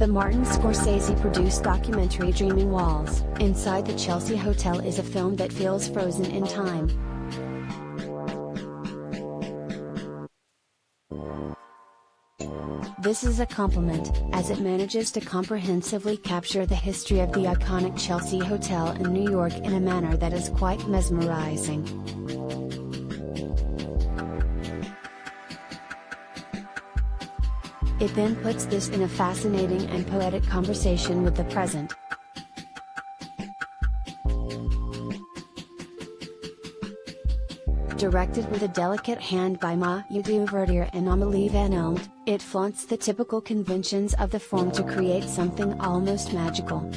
The Martin Scorsese-produced documentary Dreaming Walls, Inside the Chelsea Hotel is a film that feels frozen in time. This is a compliment, as it manages to comprehensively capture the history of the iconic Chelsea Hotel in New York in a manner that is quite mesmerizing. It then puts this in a fascinating and poetic conversation with the present. Directed with a delicate hand by Duverdier and Amélie Elmbt, it flaunts the typical conventions of the form to create something almost magical.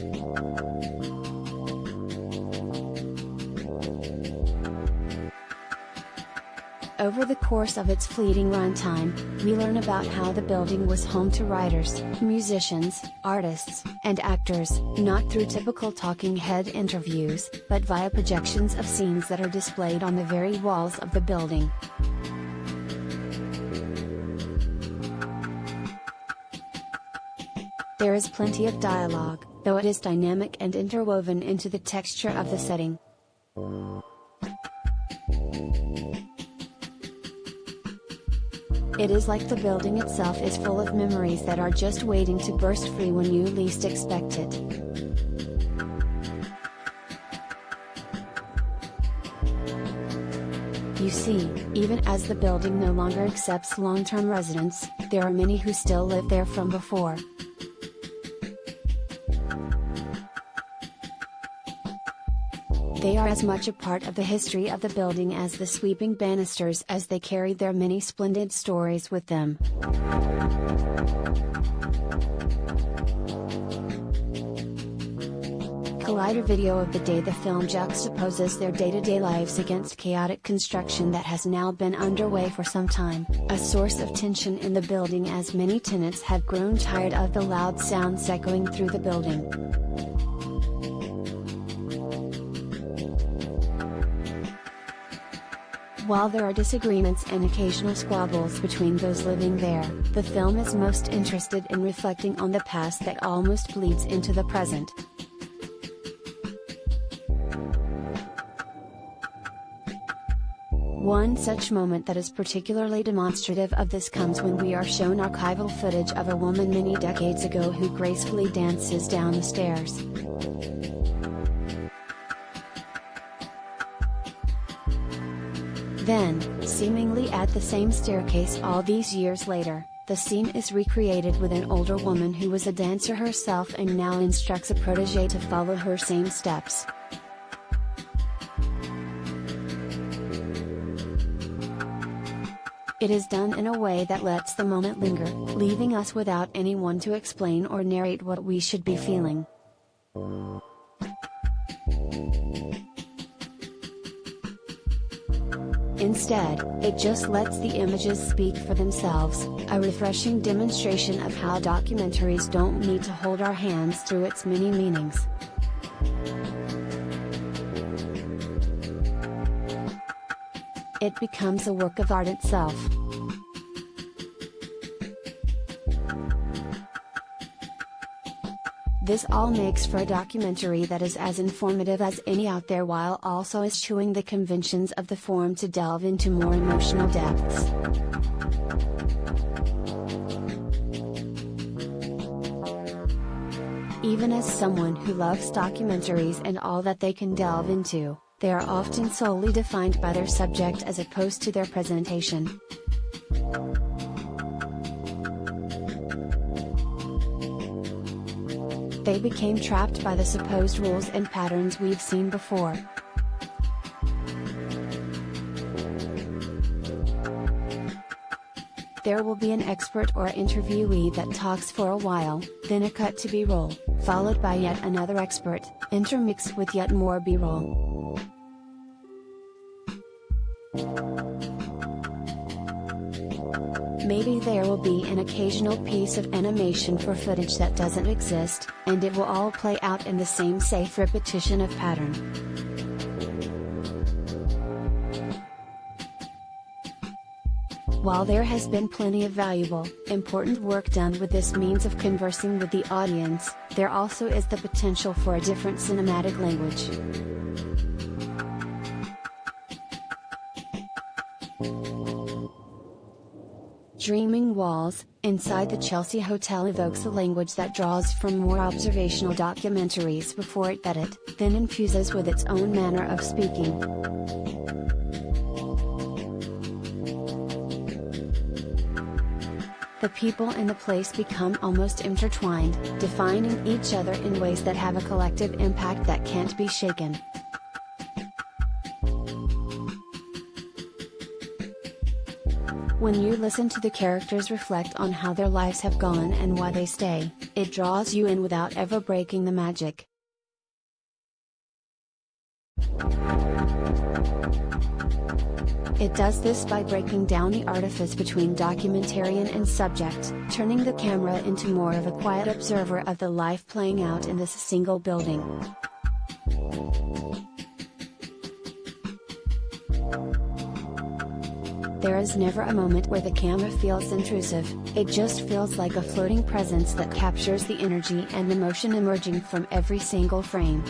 Over the course of its fleeting runtime, we learn about how the building was home to writers, musicians, artists, and actors, not through typical talking head interviews, but via projections of scenes that are displayed on the very walls of the building. There is plenty of dialogue, though it is dynamic and interwoven into the texture of the setting. It is like the building itself is full of memories that are just waiting to burst free when you least expect it. You see, even as the building no longer accepts long-term residents, there are many who still live there from before. They are as much a part of the history of the building as the sweeping banisters, as they carried their many splendid stories with them. Collider video of the day. The film juxtaposes their day-to-day lives against chaotic construction that has now been underway for some time, a source of tension in the building as many tenants have grown tired of the loud sounds echoing through the building. While there are disagreements and occasional squabbles between those living there, the film is most interested in reflecting on the past that almost bleeds into the present. One such moment that is particularly demonstrative of this comes when we are shown archival footage of a woman many decades ago who gracefully dances down the stairs. Then, seemingly at the same staircase all these years later, the scene is recreated with an older woman who was a dancer herself and now instructs a protégé to follow her same steps. It is done in a way that lets the moment linger, leaving us without anyone to explain or narrate what we should be feeling. Instead, it just lets the images speak for themselves, a refreshing demonstration of how documentaries don't need to hold our hands through its many meanings. It becomes a work of art itself. This all makes for a documentary that is as informative as any out there, while also eschewing the conventions of the form to delve into more emotional depths. Even as someone who loves documentaries and all that they can delve into, they are often solely defined by their subject as opposed to their presentation. They became trapped by the supposed rules and patterns we've seen before. There will be an expert or interviewee that talks for a while, then a cut to B-roll, followed by yet another expert, intermixed with yet more B-roll. Maybe there will be an occasional piece of animation for footage that doesn't exist, and it will all play out in the same safe repetition of pattern. While there has been plenty of valuable, important work done with this means of conversing with the audience, there also is the potential for a different cinematic language. Dreaming Walls, inside the Chelsea Hotel evokes a language that draws from more observational documentaries before it edit, then infuses with its own manner of speaking. The people and the place become almost intertwined, defining each other in ways that have a collective impact that can't be shaken. When you listen to the characters reflect on how their lives have gone and why they stay, it draws you in without ever breaking the magic. It does this by breaking down the artifice between documentarian and subject, turning the camera into more of a quiet observer of the life playing out in this single building. There is never a moment where the camera feels intrusive, it just feels like a floating presence that captures the energy and emotion emerging from every single frame.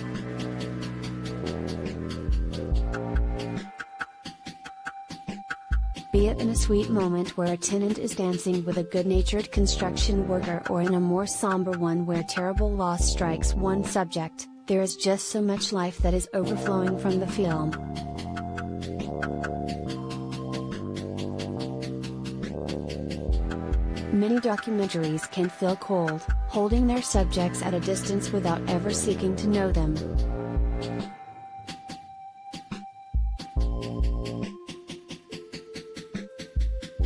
Be it in a sweet moment where a tenant is dancing with a good-natured construction worker or in a more somber one where terrible loss strikes one subject, there is just so much life that is overflowing from the film. Many documentaries can feel cold, holding their subjects at a distance without ever seeking to know them.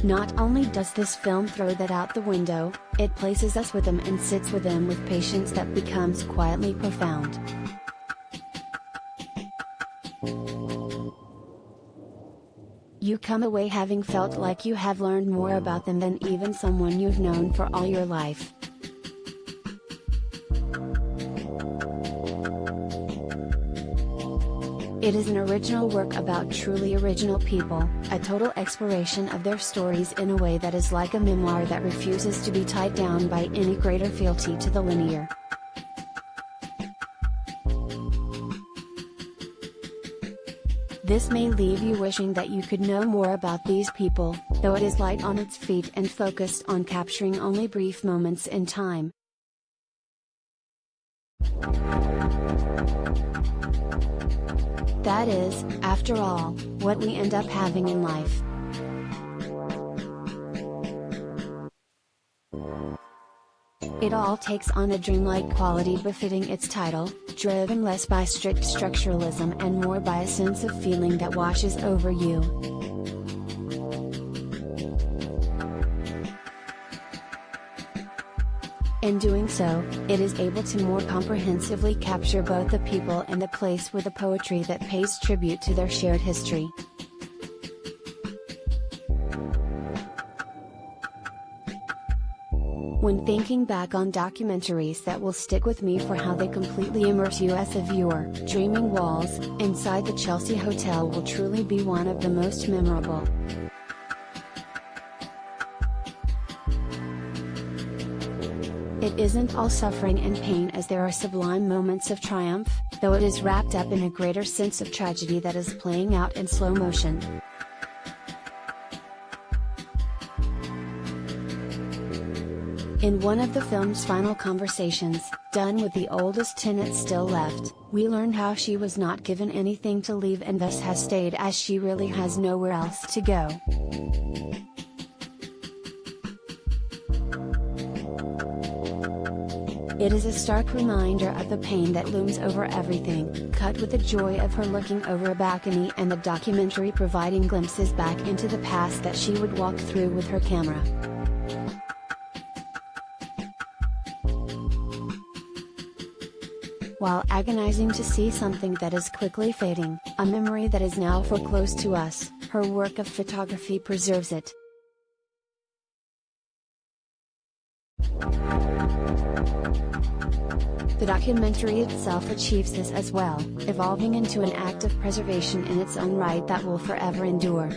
Not only does this film throw that out the window, it places us with them and sits with them with patience that becomes quietly profound. You come away having felt like you have learned more about them than even someone you've known for all your life. It is an original work about truly original people, a total exploration of their stories in a way that is like a memoir that refuses to be tied down by any greater fealty to the linear. This may leave you wishing that you could know more about these people, though it is light on its feet and focused on capturing only brief moments in time. That is, after all, what we end up having in life. It all takes on a dreamlike quality befitting its title, driven less by strict structuralism and more by a sense of feeling that washes over you. In doing so, it is able to more comprehensively capture both the people and the place with a poetry that pays tribute to their shared history. When thinking back on documentaries that will stick with me for how they completely immerse you as a viewer, Dreaming Walls, inside the Chelsea Hotel will truly be one of the most memorable. It isn't all suffering and pain, as there are sublime moments of triumph, though it is wrapped up in a greater sense of tragedy that is playing out in slow motion. In one of the film's final conversations, done with the oldest tenant still left, we learn how she was not given anything to leave and thus has stayed, as she really has nowhere else to go. It is a stark reminder of the pain that looms over everything, cut with the joy of her looking over a balcony and the documentary providing glimpses back into the past that she would walk through with her camera. While agonizing to see something that is quickly fading, a memory that is now for close to us, her work of photography preserves it. The documentary itself achieves this as well, evolving into an act of preservation in its own right that will forever endure.